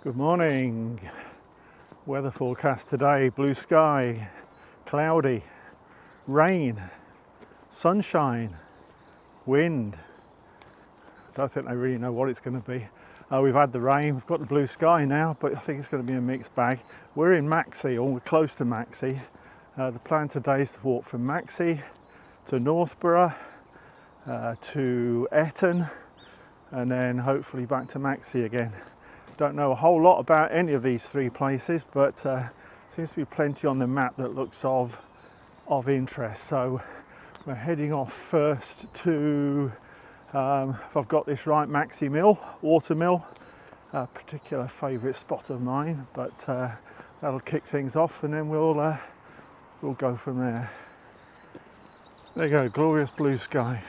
Good morning. Weather forecast today: blue sky, cloudy, rain, sunshine, wind. Don't think they really know what it's going to be. We've had the rain, we've got the blue sky now, but I think it's going to be a mixed bag. We're in Maxey, or we're close to Maxey. The plan today is to walk from Maxey to Northborough, to Etton, and then hopefully back to Maxey again. Don't know a whole lot about any of these three places, but seems to be plenty on the map that looks of interest. So we're heading off first to, if I've got this right, Maxey Mill, water mill, a particular favourite spot of mine, but that'll kick things off, and then we'll go from there. There you go, glorious blue sky.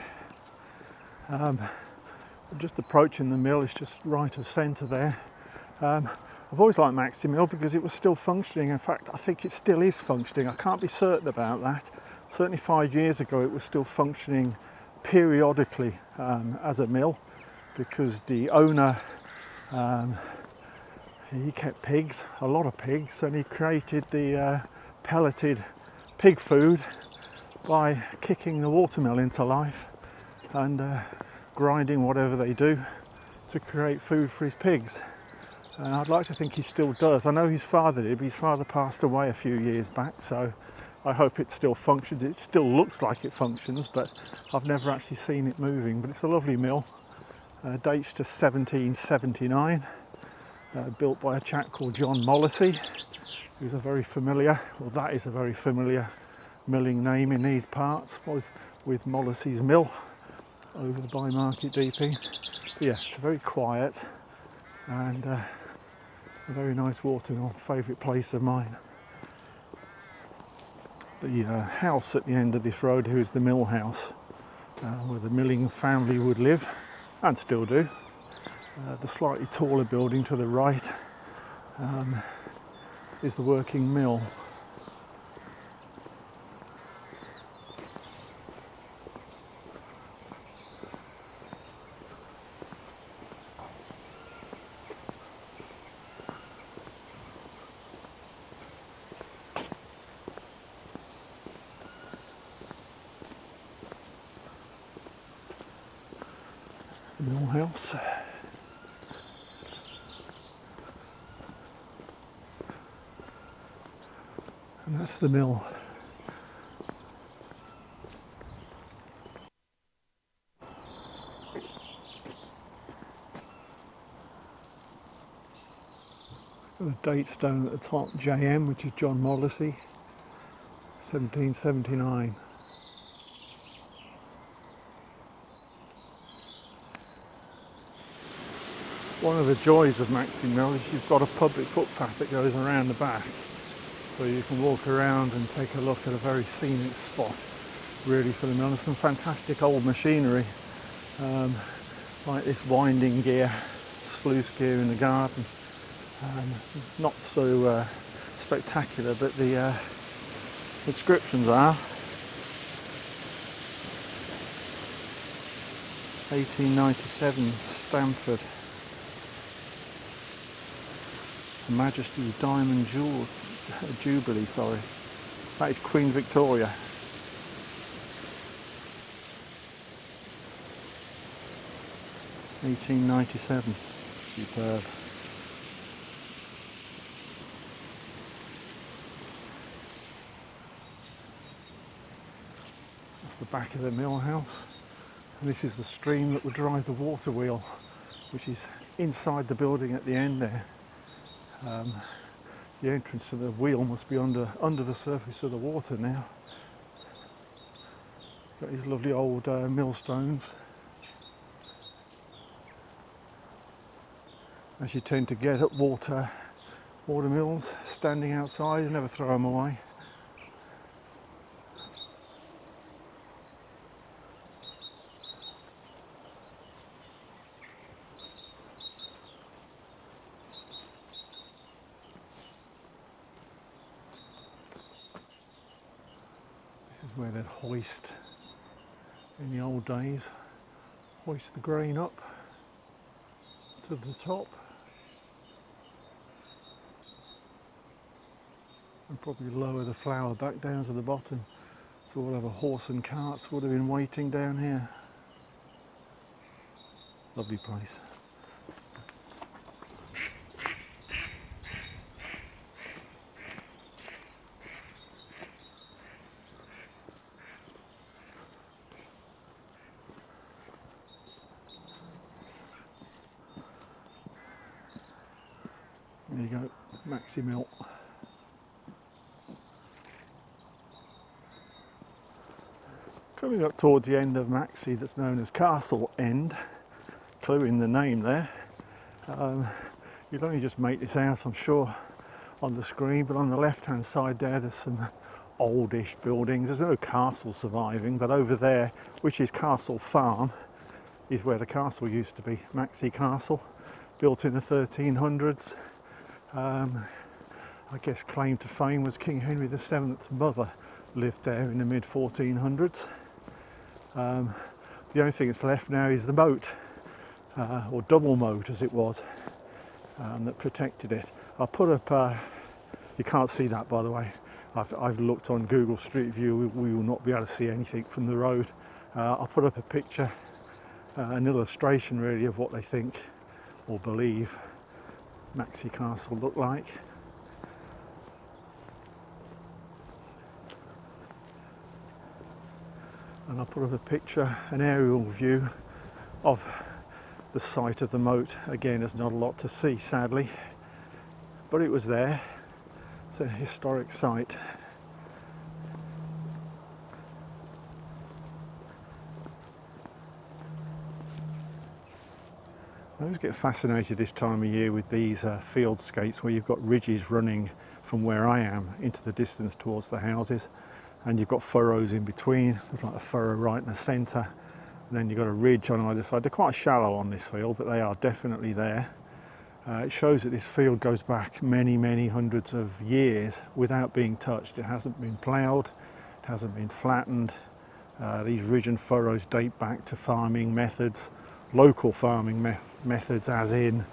I'm just approaching the mill, it's just right of centre there. I've always liked Maxey Mill because it was still functioning. In fact, I think it still is functioning. I can't be certain about that. Certainly 5 years ago it was still functioning periodically as a mill, because the owner, he kept pigs, a lot of pigs, and he created the pelleted pig food by kicking the watermill into life and grinding whatever they do to create food for his pigs. And I'd like to think he still does. I know his father did, but his father passed away a few years back, so I hope it still functions. It still looks like it functions, but I've never actually seen it moving. But it's a lovely mill. Dates to 1779, built by a chap called John Molesey, who's a very familiar, well, that is a very familiar milling name in these parts, with Molesey's Mill over by Market DP. But yeah, it's very quiet and a very nice water mill, favourite place of mine. The house at the end of this road here is the mill house, where the milling family would live, and still do. The slightly taller building to the right is the working mill. Mill house. And that's the mill. Got a date stone at the top, JM, which is John Molesey, 1779. One of the joys of Maxey Mill is you've got a public footpath that goes around the back, so you can walk around and take a look at a very scenic spot, really, for the mill. There's some fantastic old machinery, like this winding gear, sluice gear in the garden. Not so spectacular, but the inscriptions are 1897 Stamford. Her Majesty's Diamond Jubilee, sorry. That is Queen Victoria. (1897). Superb. That's the back of the mill house. And this is the stream that would drive the water wheel, which is inside the building at the end there. The entrance to the wheel must be under the surface of the water now. Got these lovely old millstones. As you tend to get at water mills, standing outside, you never throw them away. This is where they'd hoist, in the old days, hoist the grain up to the top. and probably lower the flower back down to the bottom. So we'll have a horse and carts would have been waiting down here. Lovely place. There you go, Maxey milk. Coming up towards the end of Maxey, that's known as Castle End, clue in the name there. You'll only just make this out, I'm sure, on the screen, but on the left hand side there, there's some oldish buildings. There's no castle surviving, but over there, which is Castle Farm, is where the castle used to be. Maxey Castle, built in the 1300s. I guess claim to fame was King Henry VII's mother lived there in the mid 1400s. The only thing that's left now is the moat, or double moat as it was, that protected it. I'll put up, you can't see that by the way, I've looked on Google Street View, we will not be able to see anything from the road. I'll put up a picture, an illustration really of what they think or believe Maxey Castle looked like. And I'll put up a picture, an aerial view of the site of the moat. Again, there's not a lot to see, sadly, but it was there. It's a historic site. I always get fascinated this time of year with these fieldscapes where you've got ridges running from where I am into the distance towards the houses, and you've got furrows in between. There's like a furrow right in the centre, and then you've got a ridge on either side. They're quite shallow on this field, but they are definitely there. It shows that this field goes back many, many hundreds of years without being touched. It hasn't been ploughed, it hasn't been flattened. These ridge and furrows date back to farming methods, local farming methods, as in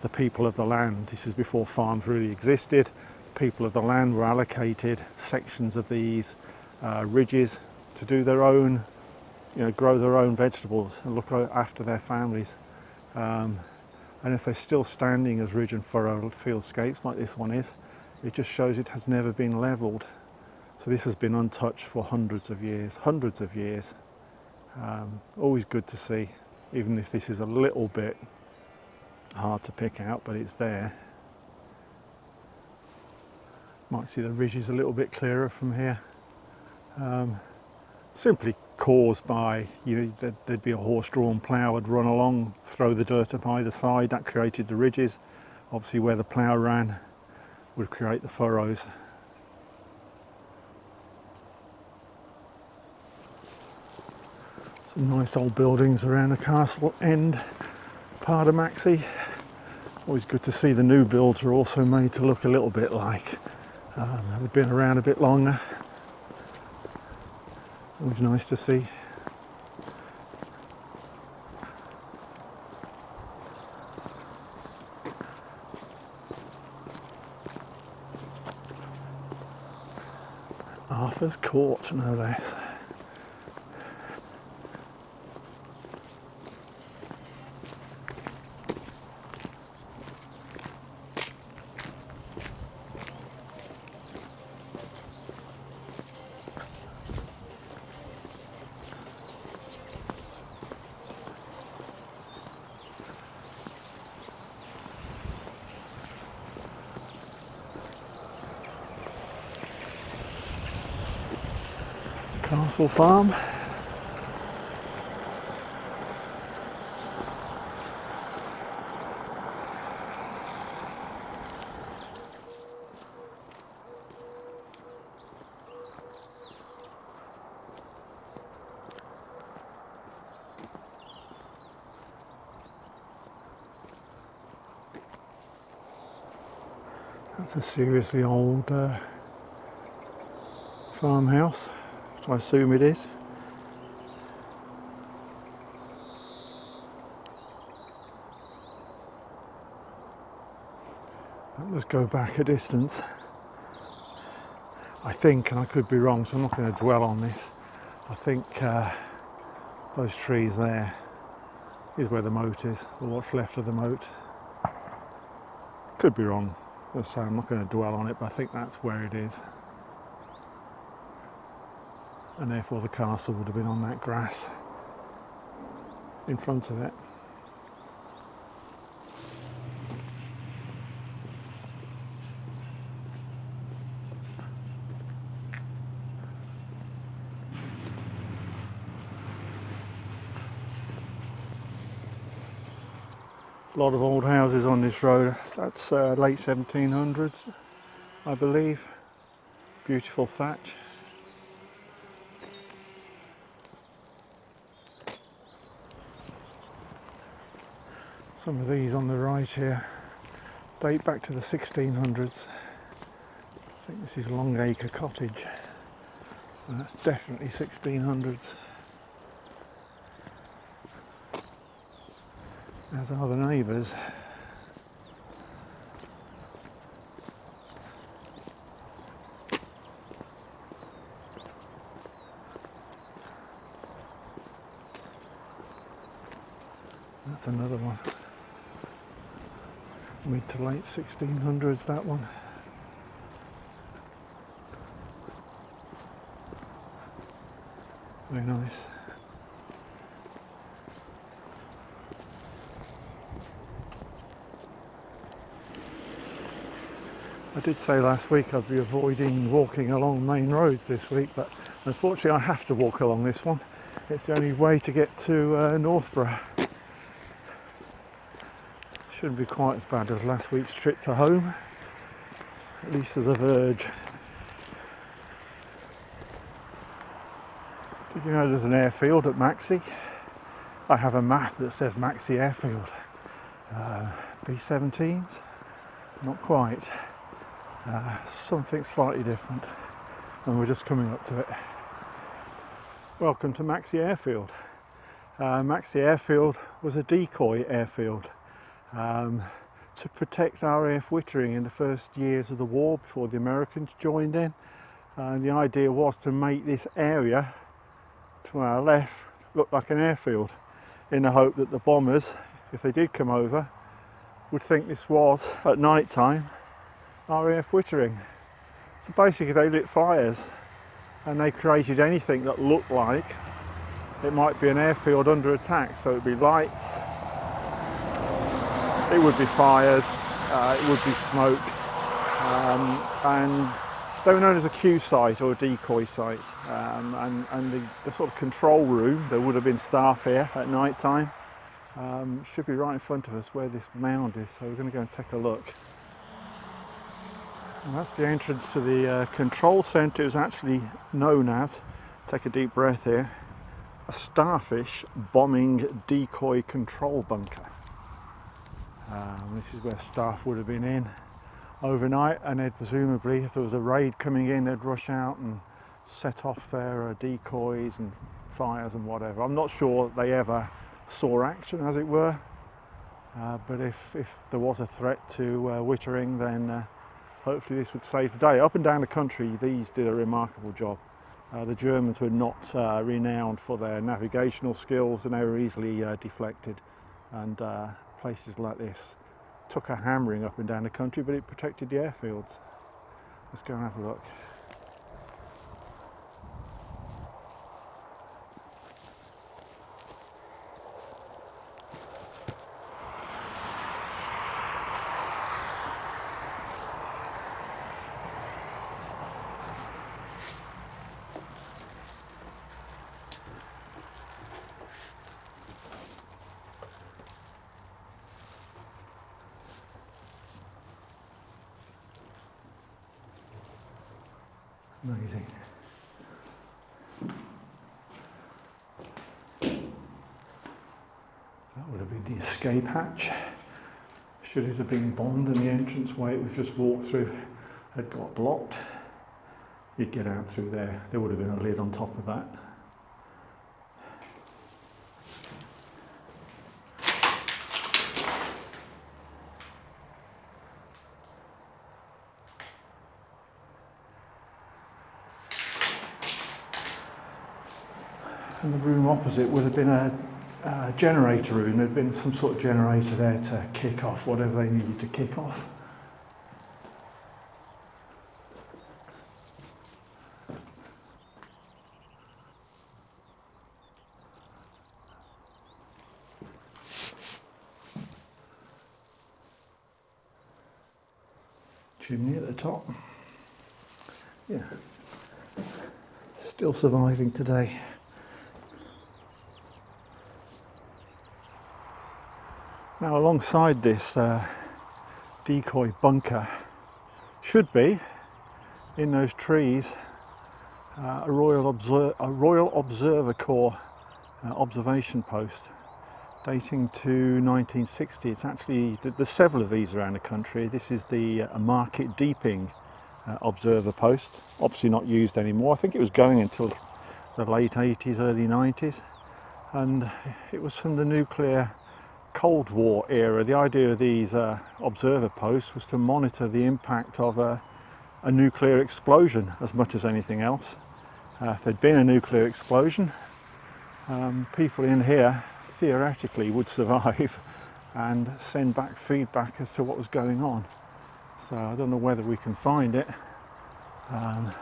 the people of the land. This is before farms really existed. People of the land were allocated sections of these ridges to do their own, grow their own vegetables and look after their families. And if they're still standing as ridge and furrow fieldscapes like this one is, it just shows it has never been levelled. So this has been untouched for hundreds of years, Always good to see, even if this is a little bit hard to pick out, but it's there. Might see the ridges a little bit clearer from here. Simply caused by, there'd be a horse-drawn plough would run along, throw the dirt up either side, that created the ridges. Obviously where the plough ran would create the furrows. Some nice old buildings around the Castle End part of Maxey. Always good to see the new builds are also made to look a little bit like they've been around a bit longer. Always nice to see. Arthur's Court, no less. Castle Farm. That's a seriously old farmhouse, which I assume it is. Let's go back a distance. I think, and I could be wrong, so I'm not going to dwell on this, I think those trees there is where the moat is, or what's left of the moat. Could be wrong, as I say, I'm not going to dwell on it, but I think that's where it is. And therefore the castle would have been on that grass in front of it. A lot of old houses on this road. That's late 1700s, I believe. Beautiful thatch. Some of these on the right here date back to the 1600s. I think this is Longacre Cottage, and that's definitely 1600s. As are the neighbours. That's another one. Mid to late 1600s, that one. Very nice. I did say last week I'd be avoiding walking along main roads this week, but unfortunately I have to walk along this one. It's the only way to get to Northborough. Shouldn't be quite as bad as last week's trip to home, at least there's a verge. Did you know there's an airfield at Maxey? I have a map that says Maxey Airfield. B-17s? Not quite. Something slightly different, and we're just coming up to it. Welcome to Maxey Airfield. Maxey Airfield was a decoy airfield to protect RAF Wittering in the first years of the war before the Americans joined in. And the idea was to make this area to our left look like an airfield, in the hope that the bombers, if they did come over, would think this was, at night time, RAF Wittering. So basically they lit fires and they created anything that looked like it might be an airfield under attack. So it would be lights, it would be fires, it would be smoke, and they were known as a Q site or a decoy site. And the sort of control room, there would have been staff here at night time, should be right in front of us where this mound is, so we're going to go and take a look. And that's the entrance to the control centre. It was actually known as, take a deep breath here, a starfish bombing decoy control bunker. This is where staff would have been in overnight, and they'd presumably, if there was a raid coming in, they'd rush out and set off their decoys and fires and whatever. I'm not sure they ever saw action, as it were, but if there was a threat to Wittering, then hopefully this would save the day. Up and down the country, these did a remarkable job. The Germans were not renowned for their navigational skills, and they were easily deflected. And places like this took a hammering up and down the country, but it protected the airfields. Let's go and have a look. Amazing. That would have been the escape hatch. Should it have been bombed and the entrance way it was just walked through had got blocked, you'd get out through there. There would have been a lid on top of that. And the room opposite would have been a generator room. There'd been some sort of generator there to kick off whatever they needed to kick off. Chimney at the top. Yeah, still surviving today. Now alongside this Decoy bunker should be, in those trees, a Royal Observer Corps observation post dating to 1960. It's actually, there's several of these around the country. This is the Market Deeping observer post, obviously not used anymore. I think it was going until the late 80s, early 90s, and it was from the nuclear Cold War era. The idea of these observer posts was to monitor the impact of a nuclear explosion as much as anything else. If there'd been a nuclear explosion, people in here theoretically would survive and send back feedback as to what was going on. So I don't know whether we can find it, but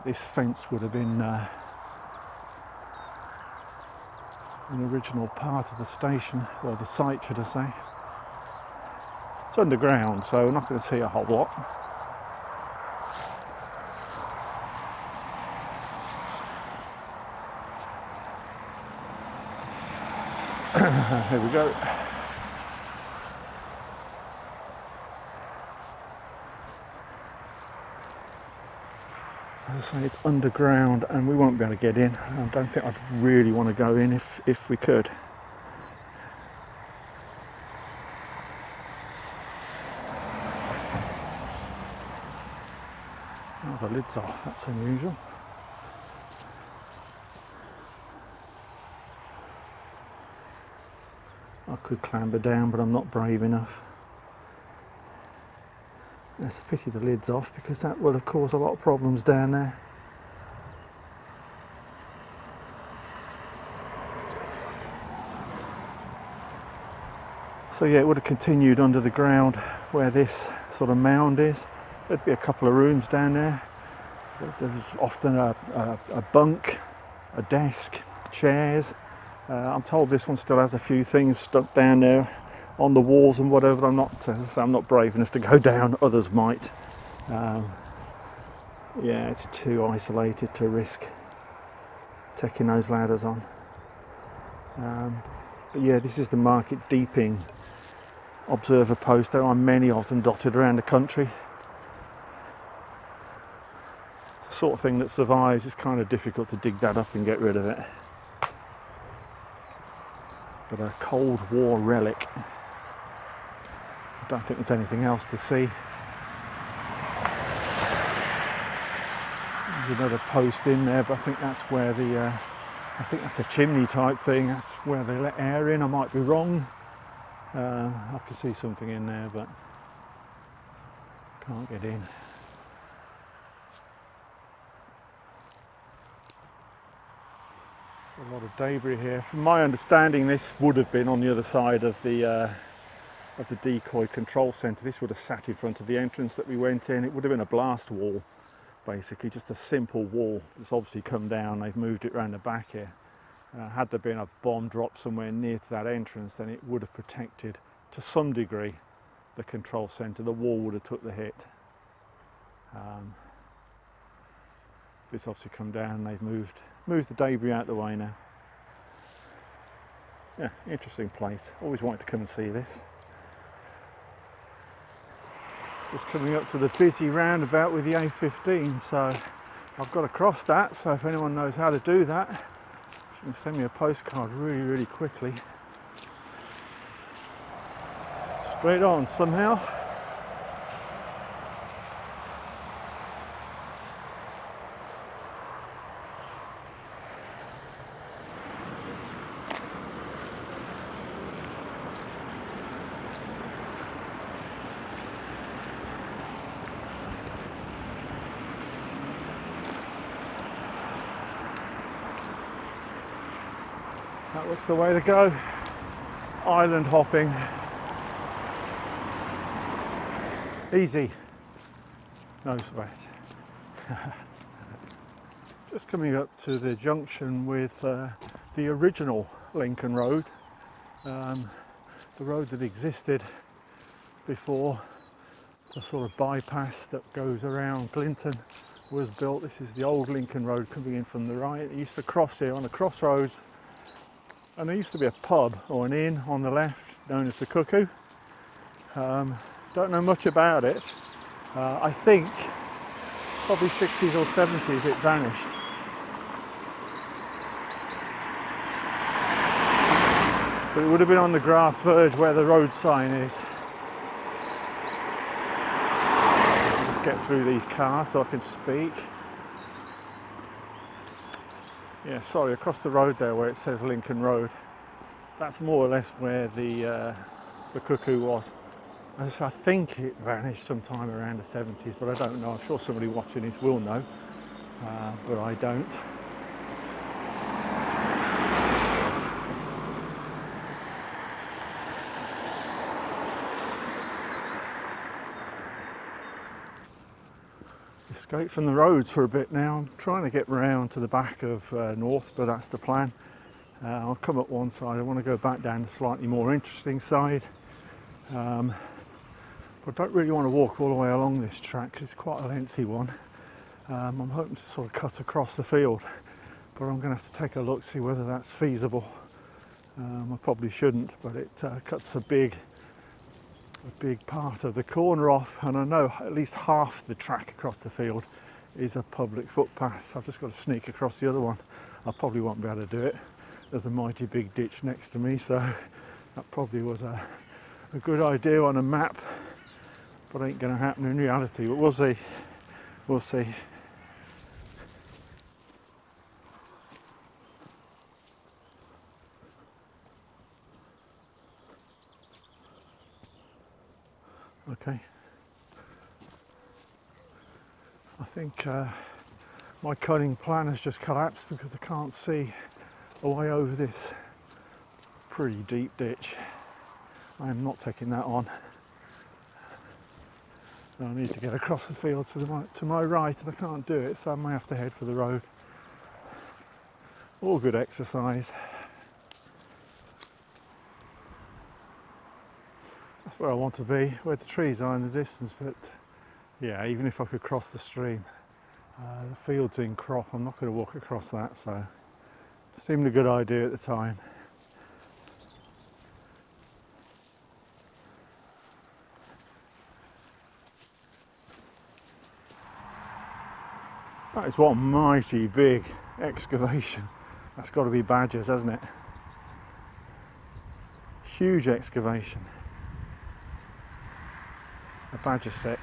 this fence would have been an original part of the station, or the site should I say. It's underground, so we're not going to see a whole lot. Here we go. As I say, it's underground and we won't be able to get in. I don't think I'd really want to go in if we could. Oh, the lid's off, that's unusual. I could clamber down, but I'm not brave enough. It's a pity the lid's off, because that would have caused a lot of problems down there. So yeah, it would have continued under the ground where this sort of mound is. There'd be a couple of rooms down there. There's often a bunk, a desk, chairs. I'm told this one still has a few things stuck down there on the walls and whatever. I'm not brave enough to go down. Others might. Yeah, it's too isolated to risk taking those ladders on. But yeah, this is the Market Deeping observer post. There are many of them dotted around the country. It's the sort of thing that survives. It's kind of difficult to dig that up and get rid of it. But a Cold War relic. I don't think there's anything else to see. There's another post in there, but I think that's where I think that's a chimney type thing. That's where they let air in. I might be wrong. I can see something in there, but can't get in. A lot of debris here. From my understanding, this would have been on the other side of the Decoy control centre. This would have sat in front of the entrance that we went in. It would have been a blast wall, basically, just a simple wall that's obviously come down. They've moved it around the back here. Had there been a bomb drop somewhere near to that entrance, then it would have protected to some degree the control centre. The wall would have took the hit. It's obviously come down. They've moved the debris out of the way now. Yeah, interesting place. Always wanted to come and see this. Just coming up to the busy roundabout with the A15, so I've got to cross that. So if anyone knows how to do that, you can send me a postcard really quickly. Straight on somehow. That looks the way to go. Island hopping. Easy. No sweat. Just coming up to the junction with the original Lincoln Road. The road that existed before the sort of bypass that goes around Clinton was built. This is the old Lincoln Road coming in from the right. It used to cross here on the crossroads, and there used to be a pub or an inn on the left known as the Cuckoo. Don't know much about it. I think probably 60s or 70s it vanished. But it would have been on the grass verge where the road sign is. I'll just get through these cars so I can speak. Yeah, sorry, across the road there where it says Lincoln Road, that's more or less where the Cuckoo was. As I think it vanished sometime around the 70s, but I don't know. I'm sure somebody watching this will know, but I don't. Escape from the roads for a bit now. I'm trying to get round to the back of Northborough, that's the plan. I'll come up one side. I want to go back down the slightly more interesting side. But I don't really want to walk all the way along this track because it's quite a lengthy one. I'm hoping to sort of cut across the field, but I'm going to have to take a look, see whether that's feasible. I probably shouldn't, but it cuts a big part of the corner off, and I know at least half the track across the field is a public footpath. I've just got to sneak across the other one. I probably won't be able to do it. There's a mighty big ditch next to me, so that probably was a good idea on a map, but ain't going to happen in reality. But we'll see. We'll see. Okay. I think my cutting plan has just collapsed because I can't see a way over this pretty deep ditch. I am not taking that on. I need to get across the field to my right, and I can't do it, so I may have to head for the road. All good exercise. That's where I want to be, where the trees are in the distance, but yeah, even if I could cross the stream, the field's in crop, I'm not going to walk across that, so it seemed a good idea at the time. That is one mighty big excavation. That's got to be badgers, hasn't it? Huge excavation. A badger set.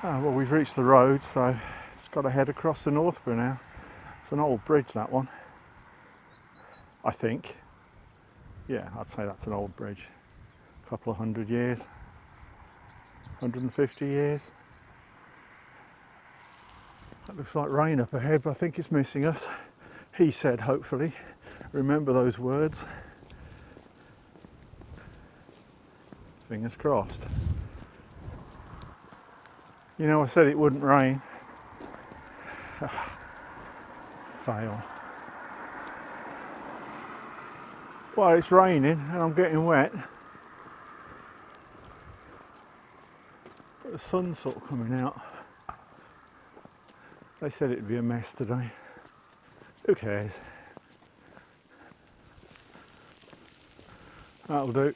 Well, we've reached the road, so it's got to head across to Northborough now. It's an old bridge, that one, I think. Yeah, I'd say that's an old bridge. A couple of 100 years. 150 years. That looks like rain up ahead, but I think it's missing us. He said, hopefully. Remember those words. Fingers crossed. You know, I said it wouldn't rain. Failed. Well, it's raining and I'm getting wet. But the sun's sort of coming out. They said it'd be a mess today. Who cares? That'll do.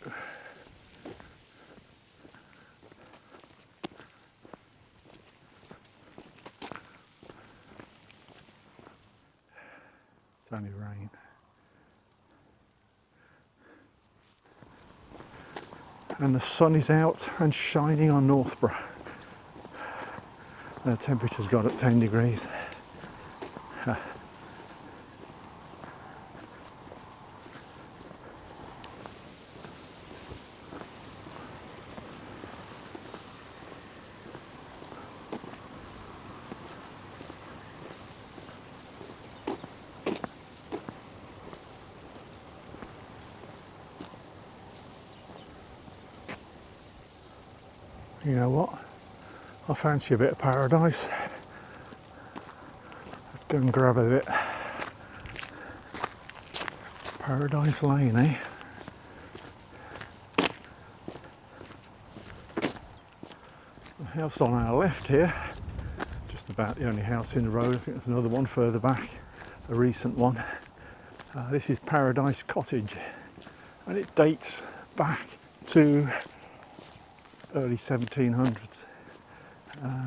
It's only rain. And the sun is out and shining on Northborough. The temperature's got up 10 degrees. You know what? I fancy a bit of paradise. Let's go and grab a bit. Paradise Lane, eh? The house on our left here, just about the only house in the road. I think there's another one further back, a recent one. This is Paradise Cottage, and it dates back to early 1700s.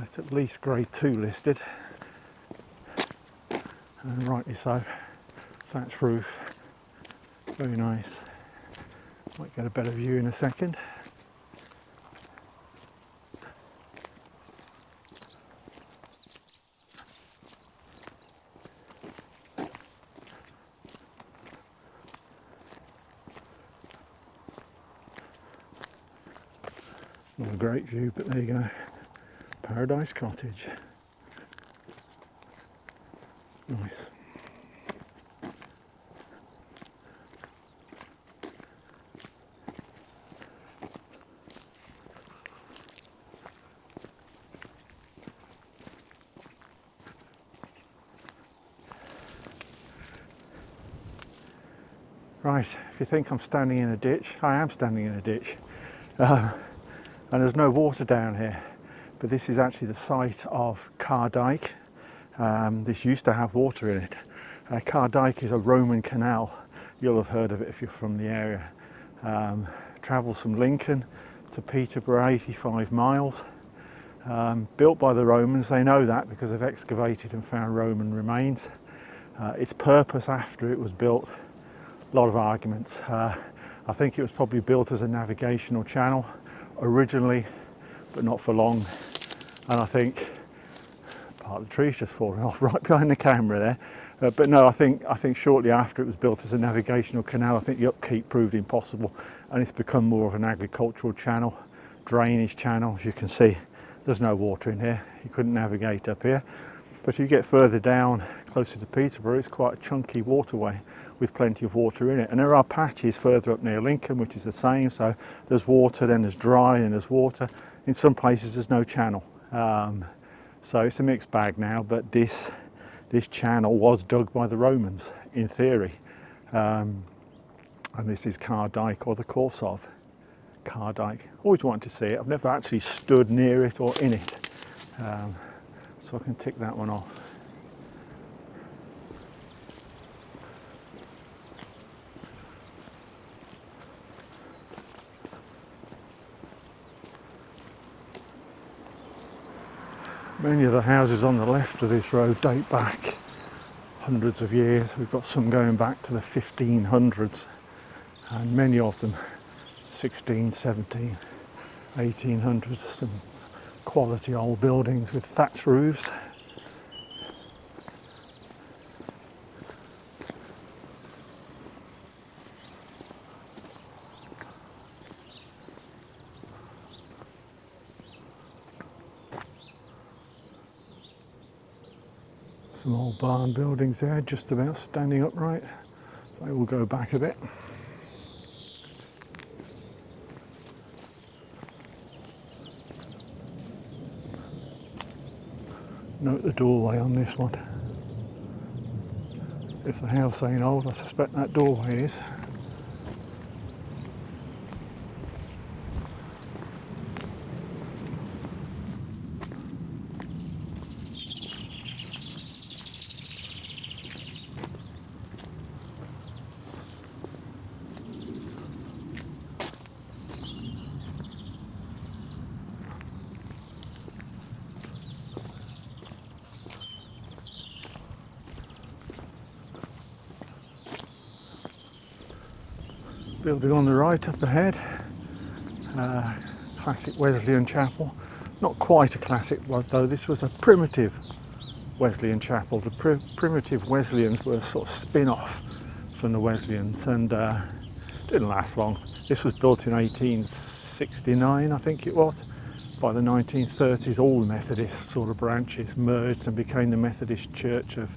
It's at least grade 2 listed, and rightly so. Thatch roof, very nice. Might get a better view in a second. Not a great view, but there you go. Paradise Cottage. Nice. Right, if you think I'm standing in a ditch, I am standing in a ditch. And there's no water down here, but this is actually the site of Dyke. This used to have water in it. Dyke is a Roman canal. You'll have heard of it if you're from the area. Travels from Lincoln to Peterborough, 85 miles. Built by the Romans. They know that because they've excavated and found Roman remains. Its purpose after it was built, a lot of arguments. I think it was probably built as a navigational channel originally, but not for long. And I think part of the tree's just fallen off right behind the camera there. But no, I think shortly after it was built as a navigational canal, I think the upkeep proved impossible, and it's become more of an agricultural channel, drainage channel. As you can see, there's no water in here. You couldn't navigate up here. But you get further down, closer to Peterborough, it's quite a chunky waterway with plenty of water in it. And there are patches further up near Lincoln, which is the same. So there's water, then there's dry, and there's water. In some places there's no channel. So it's a mixed bag now, but this channel was dug by the Romans, in theory. And this is Dyke, or the course of Dyke. Always wanted to see it. I've never actually stood near it or in it. So I can tick that one off. Many of the houses on the left of this road date back hundreds of years. We've got some going back to the 1500s, and many of them 16, 17, 1800s. Some quality old buildings with thatch roofs. Some old barn buildings there, just about standing upright. They will go back a bit. Note the doorway on this one. If the house ain't old, I suspect that doorway is. Building on the right up ahead, classic Wesleyan chapel. Not quite a classic one though, this was a primitive Wesleyan chapel. The primitive Wesleyans were a sort of spin-off from the Wesleyans, and didn't last long. This was built in 1869, I think it was. By the 1930s, all the Methodist sort of branches merged and became the Methodist Church of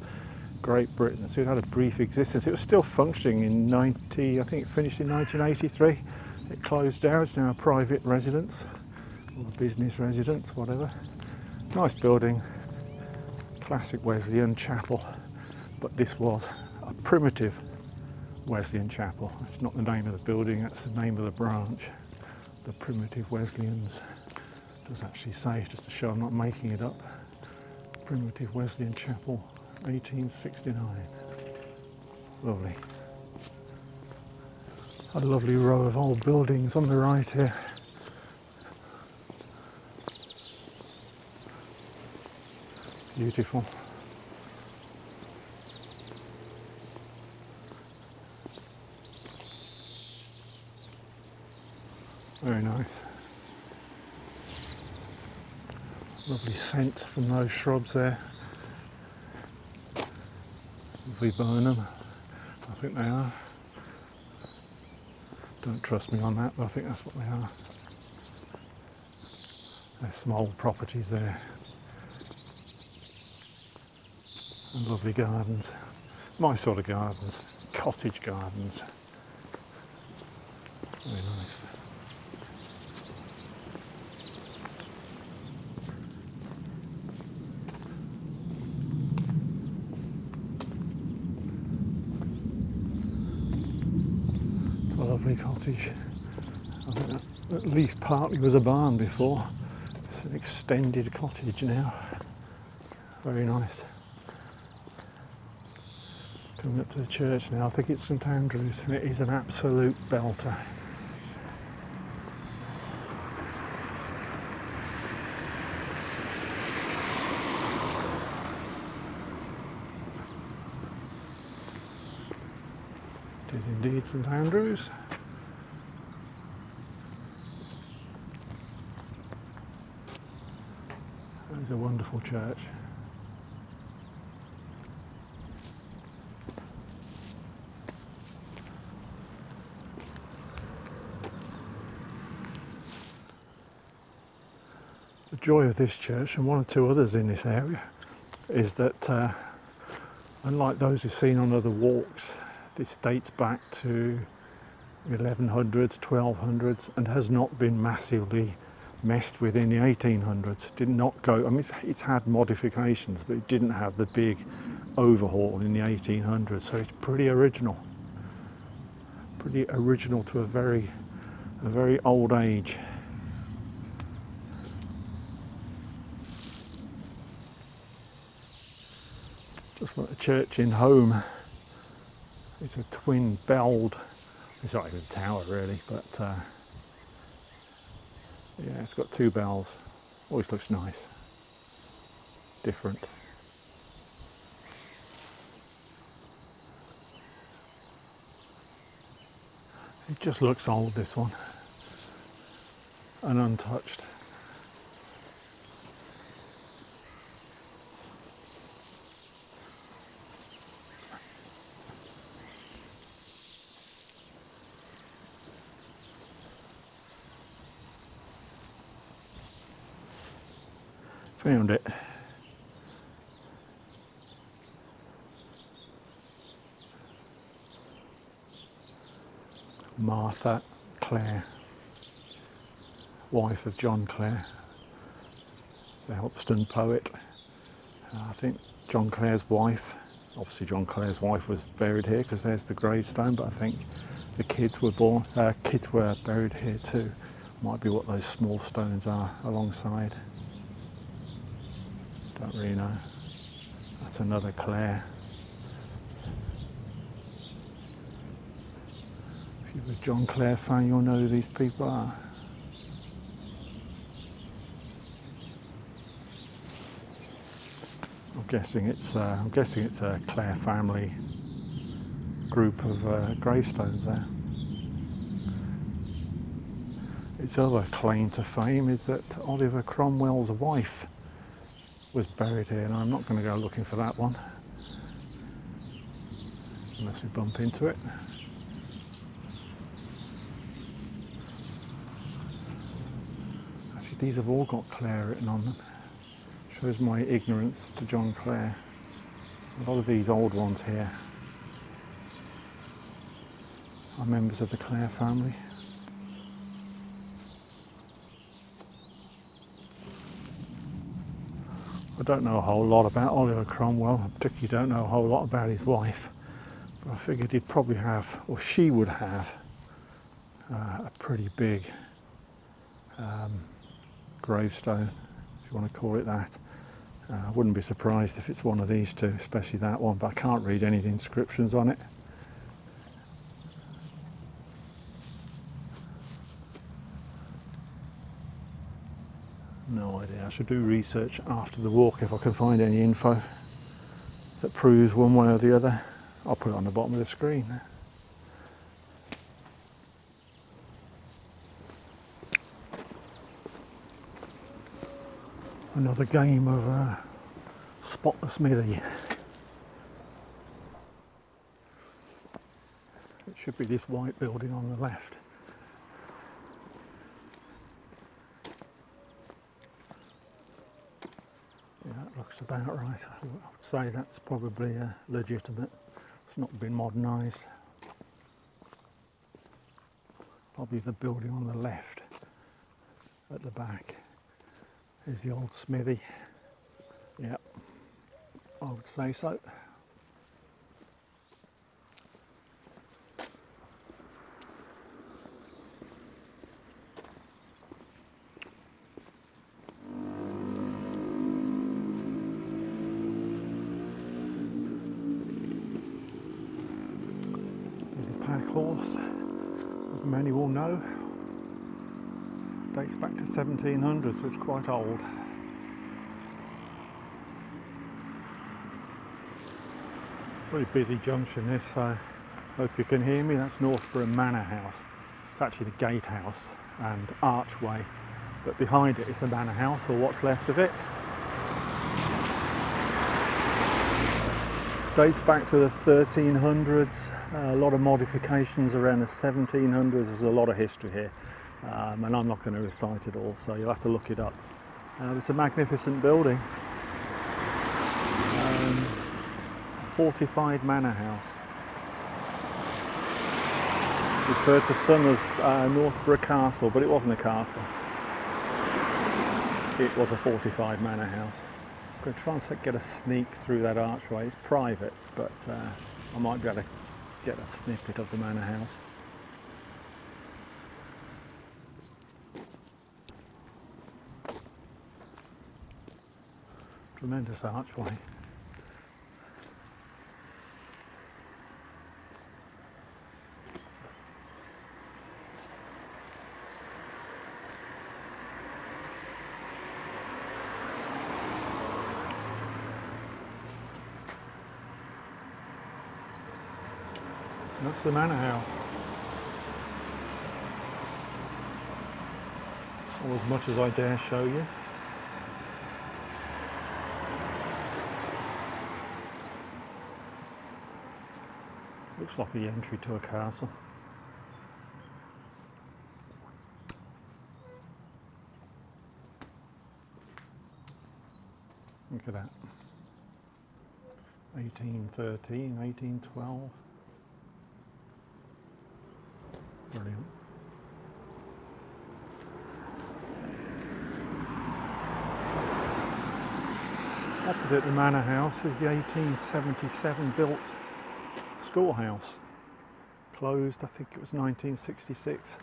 Great Britain. So it had a brief existence. It was still functioning in I think it finished in 1983. It closed down. It's now a private residence or a business residence, whatever. Nice building, classic Wesleyan chapel, but this was a primitive Wesleyan chapel. It's not the name of the building, that's the name of the branch. The Primitive Wesleyans. It does actually say, just to show I'm not making it up. Primitive Wesleyan Chapel, 1869. Lovely. A lovely row of old buildings on the right here. Beautiful. Very nice. Lovely scent from those shrubs there. Lovely Burnham, I think they are. Don't trust me on that, but I think that's what they are. There's some old properties there. And lovely gardens. My sort of gardens. Cottage gardens. Very nice. A lovely cottage. I think that at least partly was a barn before. It's an extended cottage now. Very nice. Coming up to the church now, I think it's St Andrew's, and it is an absolute belter. It is indeed St Andrew's. That is a wonderful church. The joy of this church, and one or two others in this area, is that unlike those we've seen on other walks, this dates back to 1100s, 1200s, and has not been massively messed with in the 1800s. Did not go, I mean, it's had modifications, but it didn't have the big overhaul in the 1800s, so it's pretty original. Pretty original to a very old age. Just like the church in Home. It's a twin-belled, it's not even a tower really, but yeah, it's got two bells. Always looks nice. Different. It just looks old, this one. And untouched. Found it. Martha Clare, wife of John Clare, the Helpston poet. I think John Clare's wife, obviously John Clare's wife was buried here because there's the gravestone, but I think the kids were buried here too. Might be what those small stones are alongside. Don't really know. That's another Clare. If you're a John Clare fan, you'll know who these people are. I'm guessing it's a Clare family group of gravestones there. Its other claim to fame is that Oliver Cromwell's wife was buried here, and I'm not going to go looking for that one unless we bump into it. Actually, these have all got Clare written on them. Shows my ignorance to John Clare. A lot of these old ones here are members of the Clare family. I don't know a whole lot about Oliver Cromwell. I particularly don't know a whole lot about his wife. But I figured he'd probably have, or she would have, a pretty big gravestone, if you want to call it that. I wouldn't be surprised if it's one of these two, especially that one, but I can't read any of the inscriptions on it. No idea. I should do research after the walk if I can find any info that proves one way or the other. I'll put it on the bottom of the screen. Another game of spot the smithy. It should be this white building on the left. Yeah, that looks about right. I would say that's probably legitimate. It's not been modernised. Probably the building on the left at the back is the old smithy. Yep, I would say so. There's the pack horse, as many will know. Dates back to 1700, so it's quite old. Very busy junction this, so hope you can hear me. That's Northborough Manor House. It's actually the gatehouse and archway, but behind it is the Manor House, or what's left of it. Dates back to the 1300s, a lot of modifications around the 1700s. There's a lot of history here, and I'm not going to recite it all, so you'll have to look it up. It's a magnificent building. Fortified manor house. Referred to some as Northborough Castle, but it wasn't a castle. It was a fortified manor house. I'm going to try and get a sneak through that archway. It's private, but I might be able to get a snippet of the manor house. Tremendous archway. That's the manor house. Or as much as I dare show you. Looks like the entry to a castle. Look at that. 1813, 1812. Brilliant. Opposite the manor house is the 1877 built schoolhouse. Closed, I think it was 1966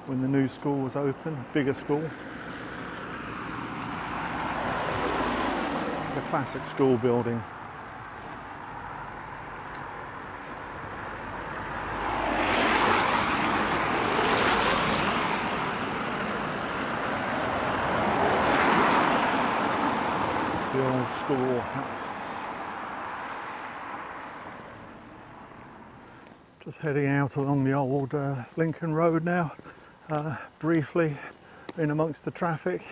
when the new school was open, bigger school. The classic school building. The old schoolhouse. Just heading out along the old Lincoln Road now, briefly in amongst the traffic,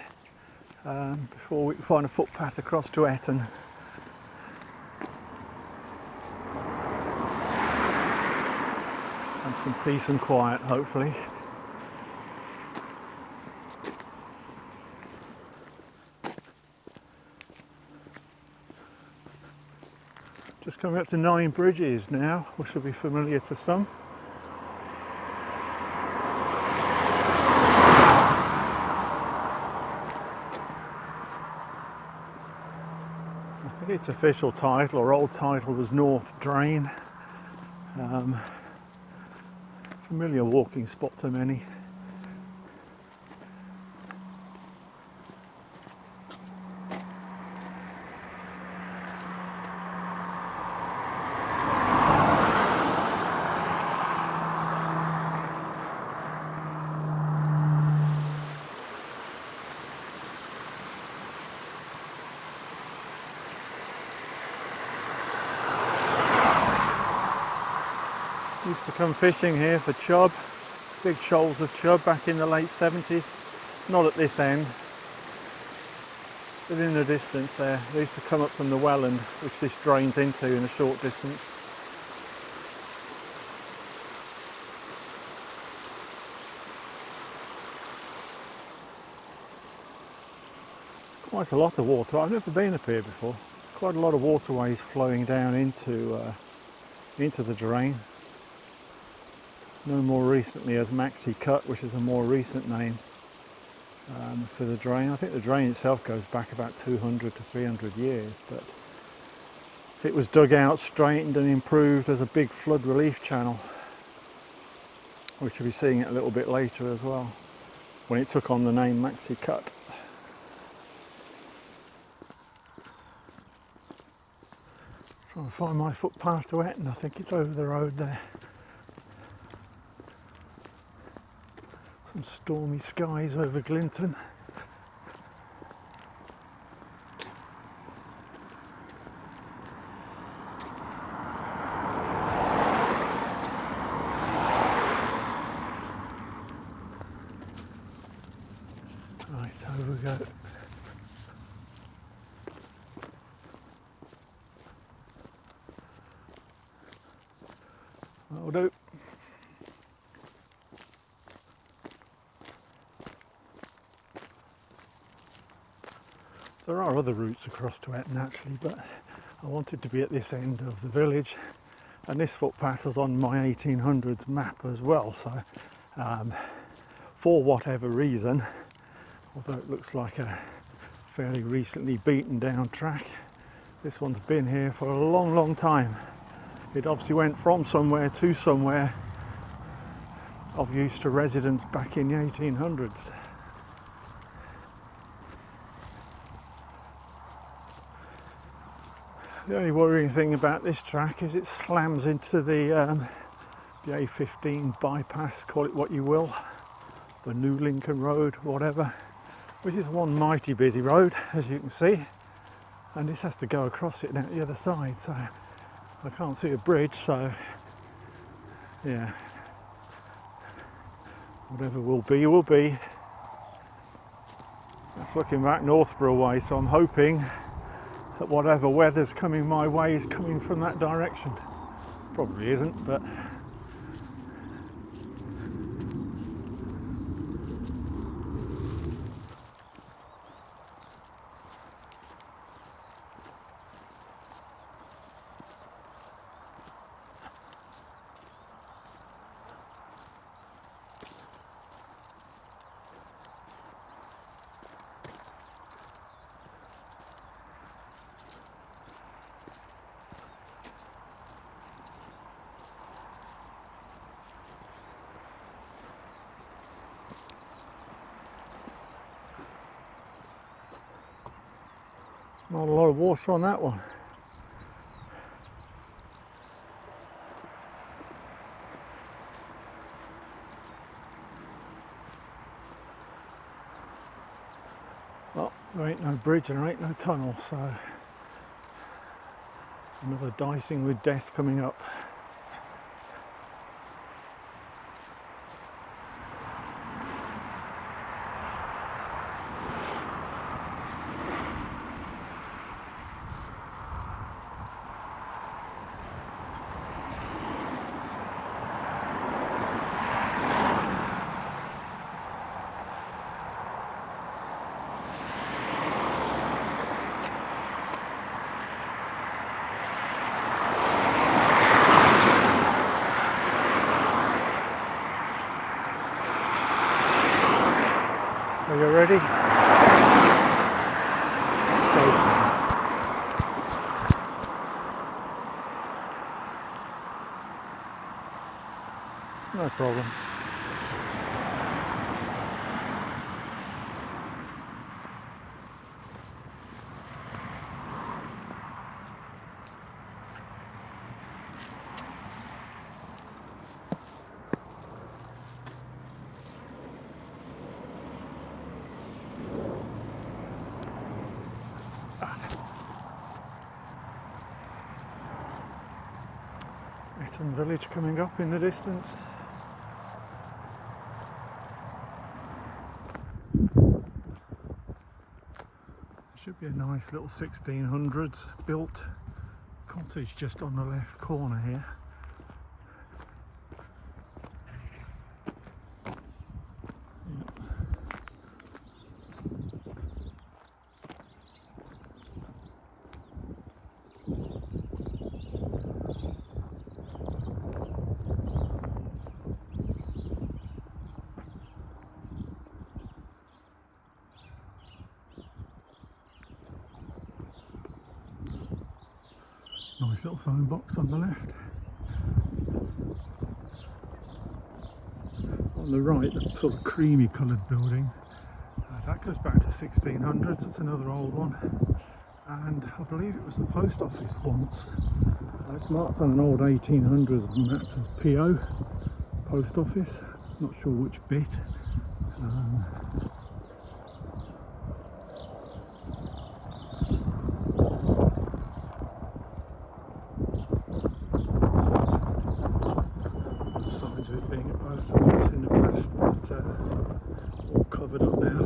before we can find a footpath across to Etton. And some peace and quiet, hopefully. Just coming up to 9 Bridges now, which will be familiar to some. Its official title or old title was North Drain. Familiar walking spot to many. Used to come fishing here for chub, big shoals of chub back in the late 70s. Not at this end, but in the distance there. They used to come up from the welland, which this drains into in a short distance. Quite a lot of water. I've never been up here before. Quite a lot of waterways flowing down into the drain. No more recently as Maxey Cut, which is a more recent name for the drain. I think the drain itself goes back about 200 to 300 years, but it was dug out, straightened and improved as a big flood relief channel, which we'll be seeing it a little bit later as well, when it took on the name Maxey Cut. Trying to find my footpath to Etton. I think it's over the road there. Some stormy skies over Glinton. Right, over we go. That'll do. There are other routes across to Etton actually, but I wanted to be at this end of the village, and this footpath was on my 1800s map as well, so for whatever reason, although it looks like a fairly recently beaten down track, this one's been here for a long time. It obviously went from somewhere to somewhere of use to residents back in the 1800s. The only worrying thing about this track is it slams into the A15 bypass, call it what you will, the New Lincoln Road, whatever, which is one mighty busy road, as you can see, and this has to go across it now the other side, so I can't see a bridge, so yeah, whatever will be, will be. That's looking back Northborough way, so I'm hoping that whatever weather's coming my way is coming from that direction. Probably isn't, but not a lot of water on that one. Well, there ain't no bridge and there ain't no tunnel, so another dicing with death coming up. Are you ready? Go. No problem. Etton village coming up in the distance. Should be a nice little 1600s built cottage just on the left corner here. Nice little phone box on the left. On the right, the sort of creamy coloured building, that goes back to 1600s, it's another old one. And I believe it was the post office once. It's marked on an old 1800s map as PO, post office, not sure which bit. Signs of it being a post office in the past, but all covered up now.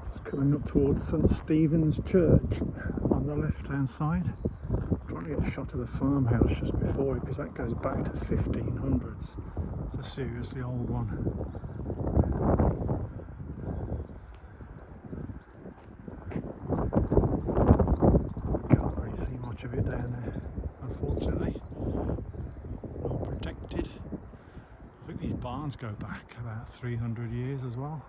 Just coming up towards St Stephen's Church on the left hand side. I'm trying to get a shot of the farmhouse just before it because that goes back to 1500s. It's a seriously old one. Of it down there, unfortunately. Well protected. I think these barns go back about 300 years as well.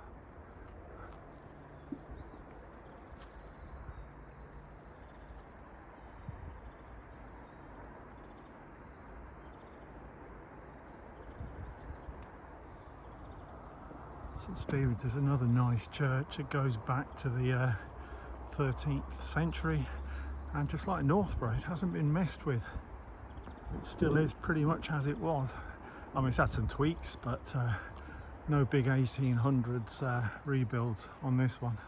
St Stephen's is another nice church. It goes back to the 13th century. And just like Northborough, it hasn't been messed with. It still is pretty much as it was. I mean, it's had some tweaks, but no big 1800s rebuilds on this one.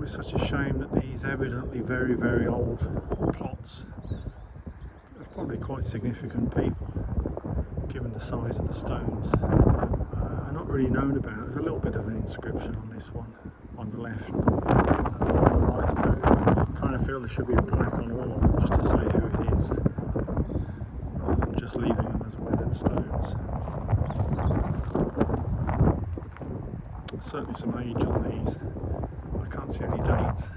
It's such a shame that these evidently very, very old plots are probably quite significant people, given the size of the stones. Are not really known about. There's a little bit of an inscription on this one, on the left. On the right, I kind of feel there should be a plaque on all of them just to say who it is, rather than just leaving them as weathered stones. There's certainly some age on these. I can't see any dates.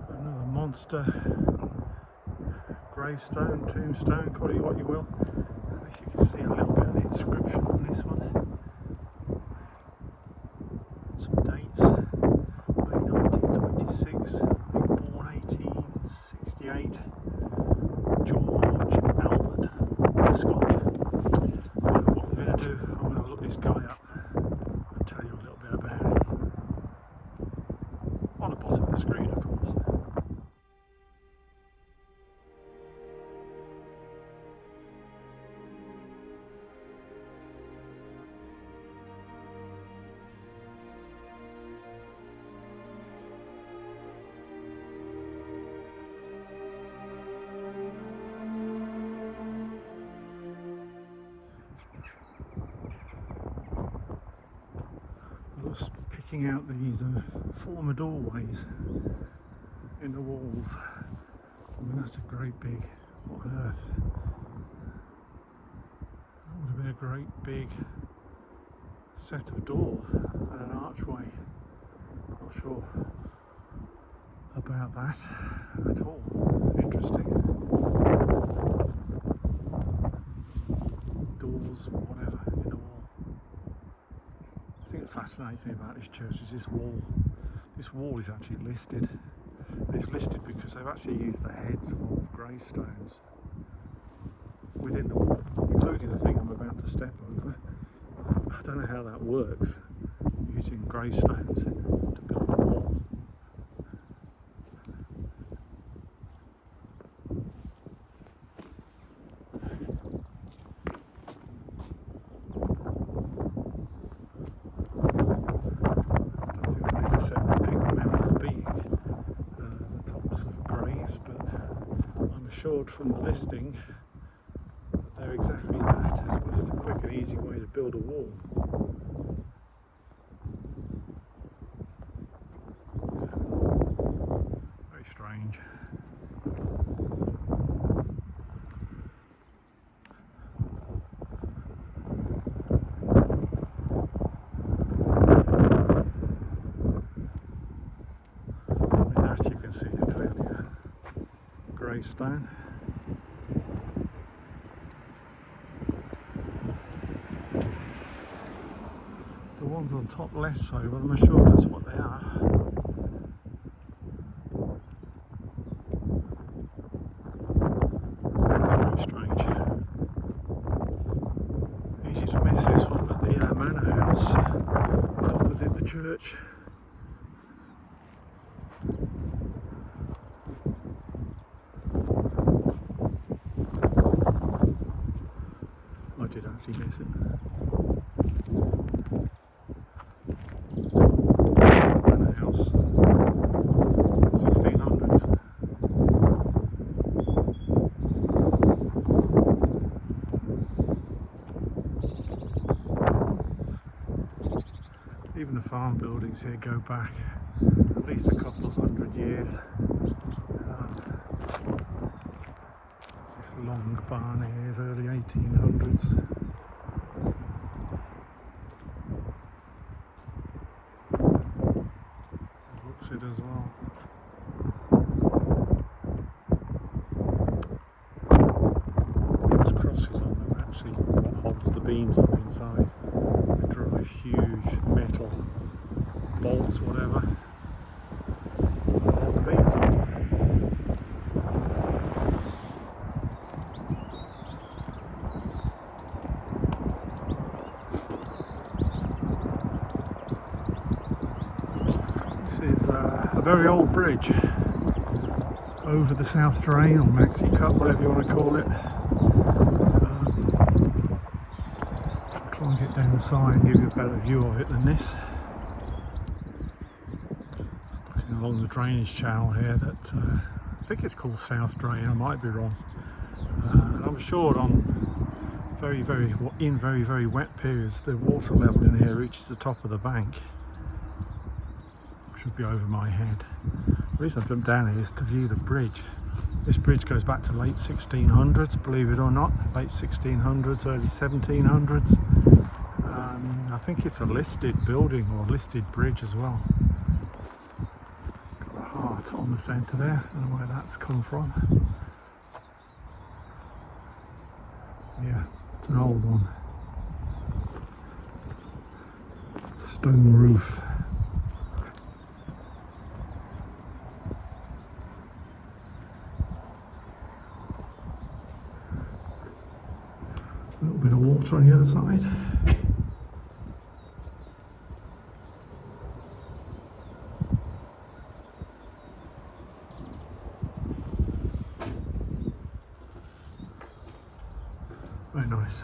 Another monster gravestone, tombstone, call it what you will. You can see a little bit of the inscription on this one. Some dates. 1926, I think born 1860. Scott. What I'm going to do, I'm going to look this guy up and tell you a little bit about him. On the bottom of the screen, of course. Just picking out these former doorways in the walls. I mean, that's a great big, what on earth? That would have been a great big set of doors and an archway. Not sure about that at all. Interesting. Doors, whatever, in the wall. The thing that fascinates me about this church is this wall. This wall is actually listed. And it's listed because they've actually used the heads of old gravestones within the wall, including the thing I'm about to step over. I don't know how that works, using gravestones to build a wall. Assured from the listing that they're exactly that, but it's a quick and easy way to build a wall. Very strange. And that you can see is clearly a gravestone. The ones on top less so, but I'm sure that's what they are. Very strange. Easy to miss this one, but the Manor house is opposite the church. I did actually miss it. That's the Manor house, 1600s. Even the farm buildings here go back at least a couple of hundred years. This long barn here is early 1800s. It looks it as well. Those crosses on them actually what holds the beams up inside. They drive huge metal bolts, whatever, to hold the beams up. Is a very old bridge over the South Drain, or Maxey Cut, whatever you want to call it. I'll try and get down the side and give you a better view of it than this. Just looking along the drainage channel here that I think it's called South Drain, I might be wrong. And I'm assured on very wet periods the water level in here reaches the top of the bank. Should be over my head. The reason I jumped down here is to view the bridge. This bridge goes back to late 1600s, believe it or not, late 1600s, early 1700s. I think it's a listed building or listed bridge as well. It's got a heart on the centre there, I don't know where that's come from. Yeah, it's an old one. Stone roof. Bit of water on the other side. Very nice.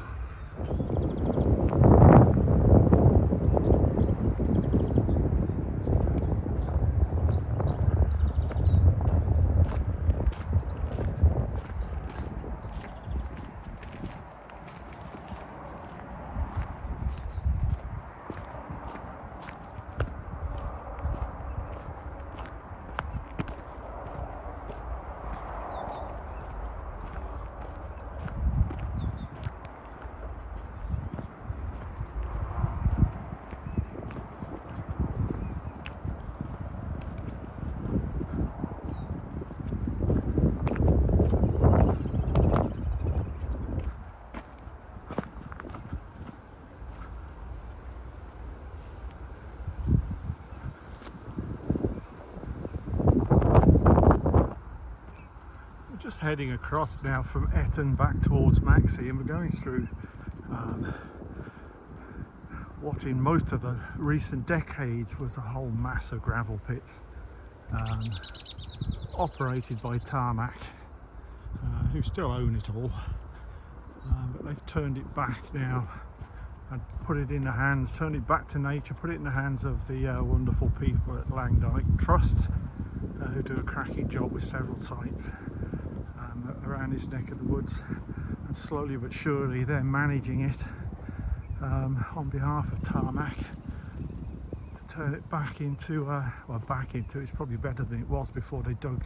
Just heading across now from Etton back towards Maxey, and we're going through what in most of the recent decades was a whole mass of gravel pits operated by Tarmac, who still own it all, but they've turned it back now and put it in the hands, turned it back to nature, put it in the hands of the wonderful people at Dyke Trust, who do a cracking job with several sites around this neck of the woods, and slowly but surely they're managing it on behalf of Tarmac to turn it back into, it's probably better than it was before they dug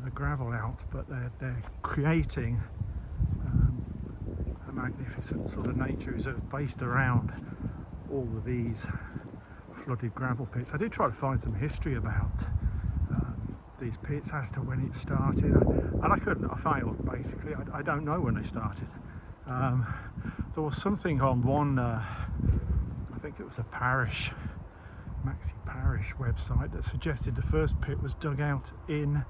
the gravel out, but they're creating a magnificent sort of nature reserve based around all of these flooded gravel pits. I did try to find some history about these pits as to when it started, and I couldn't. I failed basically. I don't know when they started. There was something on one, I think it was a parish, Maxey parish website, that suggested the first pit was dug out in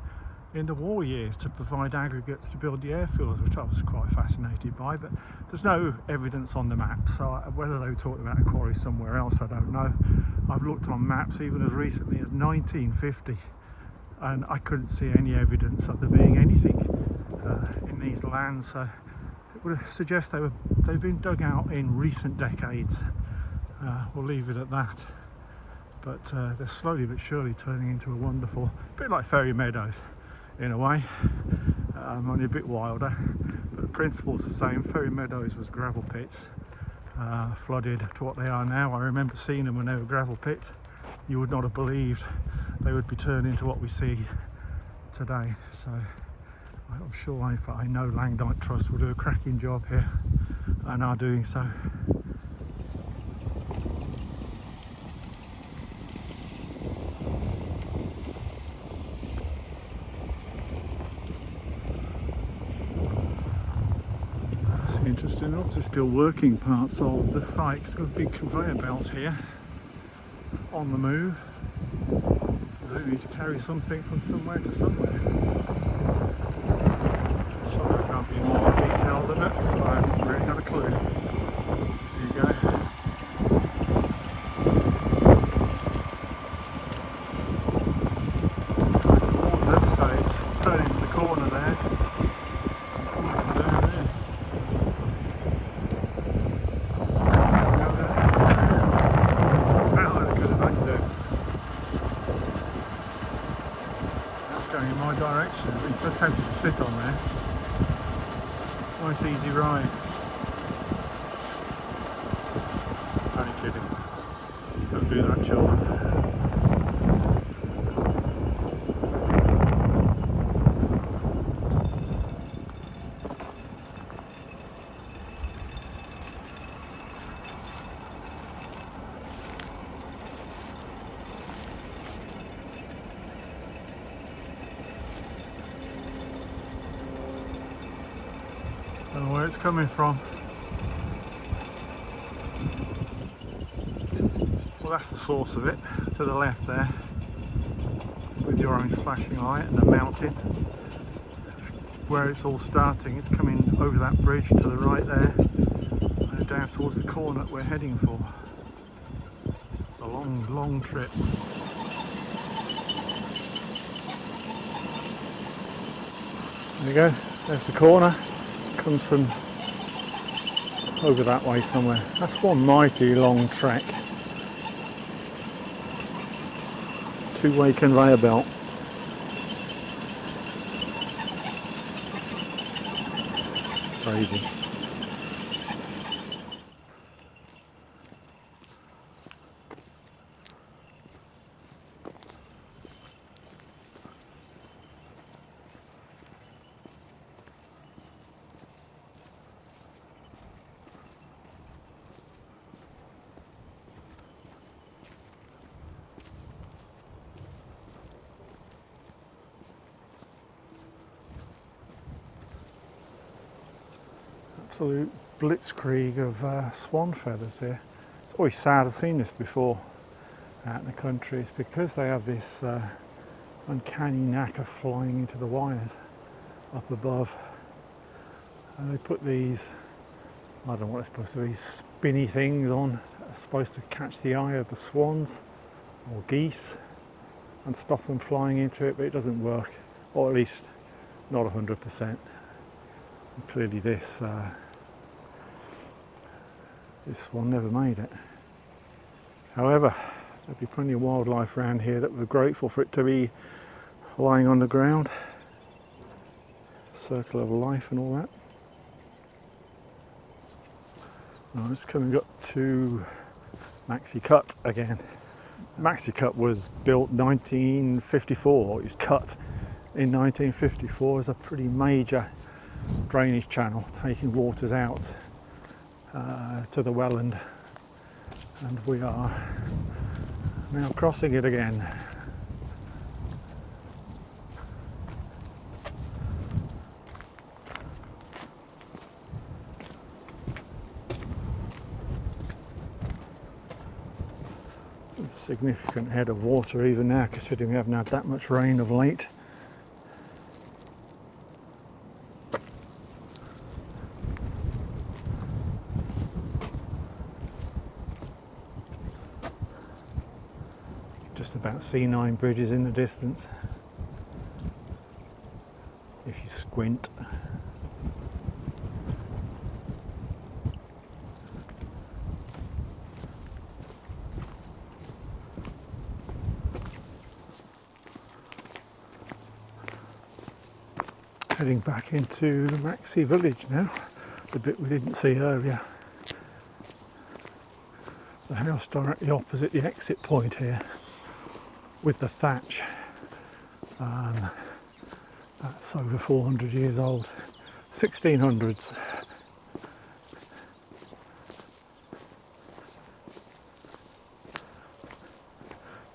the war years to provide aggregates to build the airfields, which I was quite fascinated by, but there's no evidence on the map, so whether they were talking about a quarry somewhere else, I don't know. I've looked on maps even as recently as 1950, and I couldn't see any evidence of there being anything in these lands, so it would suggest they've been dug out in recent decades. We'll leave it at that, but they're slowly but surely turning into a wonderful, bit like Fairy Meadows in a way, only a bit wilder, but the principle's the same. Fairy Meadows was gravel pits, flooded to what they are now. I remember seeing them when they were gravel pits. You would not have believed they would be turned into what we see today. So I'm sure I know Dyke Trust will do a cracking job here and are doing so. That's interesting. Lots of still working parts of the site. It's got a big conveyor belt here on the move. They need to carry something from somewhere to somewhere. So there can't be more details of it, but I haven't really got a clue. There you go. It's going towards us, so it's turning the corner there. That's about as good as I can do. Going in my direction. I've been so tempted to sit on there. Nice easy ride. Only kidding. Don't do that, children. Don't know where it's coming from. Well, that's the source of it, to the left there, with the orange flashing light and the mountain. Where it's all starting, it's coming over that bridge to the right there, down towards the corner we're heading for. It's a long, long trip. There you go, there's the corner. Comes from over that way somewhere. That's one mighty long trek. Two-way conveyor belt. Crazy. Absolute blitzkrieg of swan feathers here. It's always sad, I've seen this before out in the country. It's because they have this uncanny knack of flying into the wires up above. And they put these, I don't know what it's supposed to be, spinny things on, that are supposed to catch the eye of the swans or geese and stop them flying into it, but it doesn't work, or at least not 100%. And clearly this one never made it. However, there'd be plenty of wildlife around here that were grateful for it to be lying on the ground. Circle of life and all that. Now it's coming up to Maxey Cut again. Maxey Cut was built 1954. It was cut in 1954 as a pretty major drainage channel, taking waters out to the Welland, and we are now crossing it again. A significant head of water even now, considering we haven't had that much rain of late. Just about see 9 bridges in the distance if you squint. Heading back into Maxey village now, the bit we didn't see earlier. The house directly opposite the exit point here, with the thatch. That's over 400 years old, 1600s.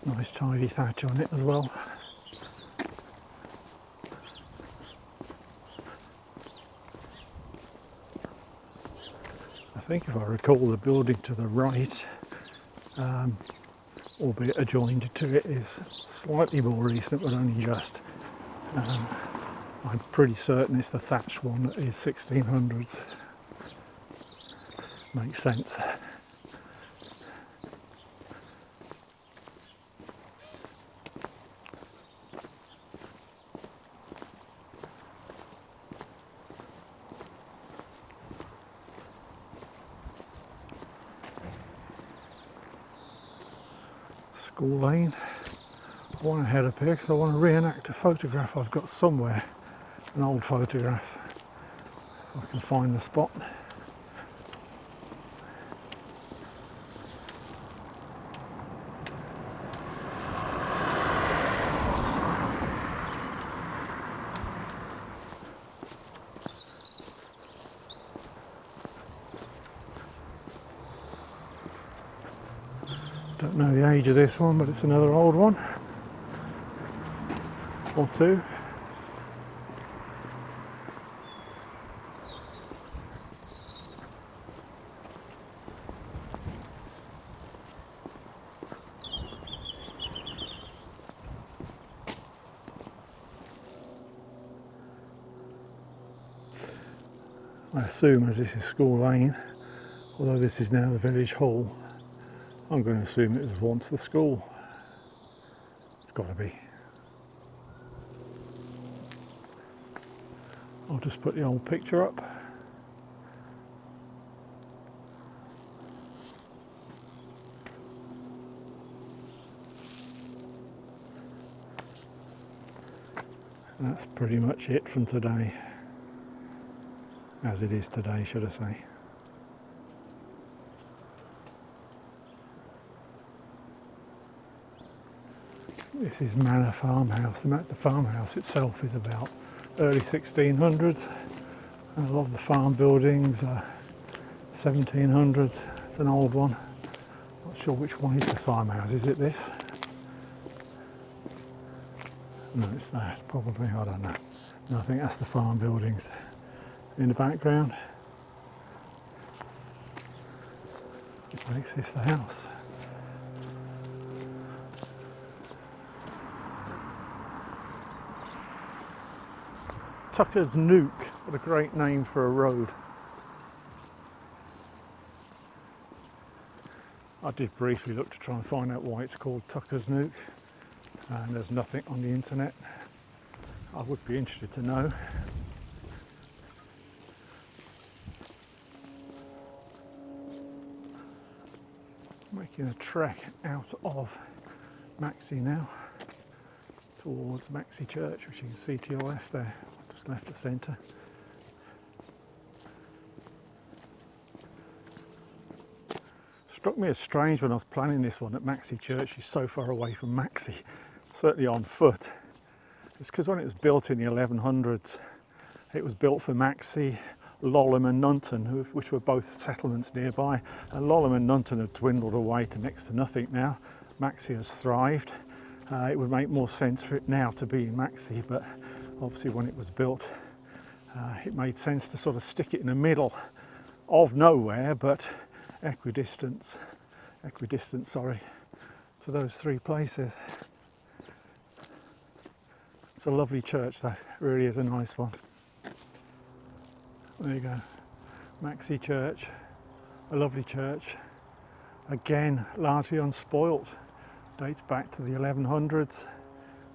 Nice tidy thatch on it as well. I think if I recall, the building to the right, albeit adjoined to it, is slightly more recent, but only just. I'm pretty certain it's the thatched one that is 1600s. Makes sense. School Lane. I want to head up here because I want to reenact a photograph I've got somewhere, an old photograph. If I can find the spot. Don't know the age of this one, but it's another old one. Or two. I assume, as this is School Lane, Although this is now the village hall, I'm going to assume it was once the school. It's got to be. I'll just put the old picture up. And that's pretty much it from today. As it is today, should I say. This is Manor farmhouse. The farmhouse itself is about early 1600s, and a lot of the farm buildings are 1700s. It's an old one. Not sure which one is the farmhouse. Is it this? No, it's that probably. I don't know. No, I think that's the farm buildings in the background. Which makes this the house. Tucker's Nook, what a great name for a road. I did briefly look to try and find out why it's called Tucker's Nook, and there's nothing on the internet. I would be interested to know. Making a trek out of Maxey now towards Maxey Church, which you can see to your left there. Just left of centre. Struck me as strange when I was planning this one that Maxey Church is so far away from Maxey, certainly on foot. It's because when it was built in the 1100s, it was built for Maxey, Laleham and Nunton, which were both settlements nearby, and Laleham and Nunton have dwindled away to next to nothing now. Maxey has thrived. It would make more sense for it now to be in Maxey, but obviously when it was built, it made sense to sort of stick it in the middle of nowhere, but equidistant, to those three places. It's a lovely church though, it really is a nice one. There you go, Maxey Church, a lovely church. Again, largely unspoilt, dates back to the 1100s.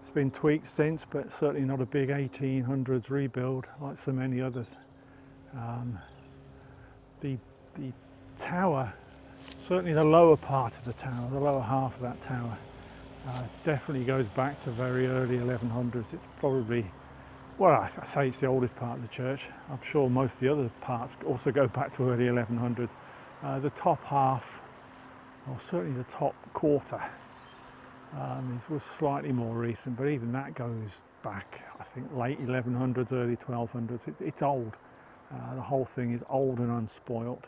It's been tweaked since, but certainly not a big 1800s rebuild like so many others. The tower, certainly the lower part of the tower, the lower half of that tower, definitely goes back to very early 1100s. It's probably, well, I say it's the oldest part of the church. I'm sure most of the other parts also go back to early 1100s. The top half, or certainly the top quarter, was slightly more recent, but even that goes back, I think, late 1100s, early 1200s. It's old. The whole thing is old and unspoilt.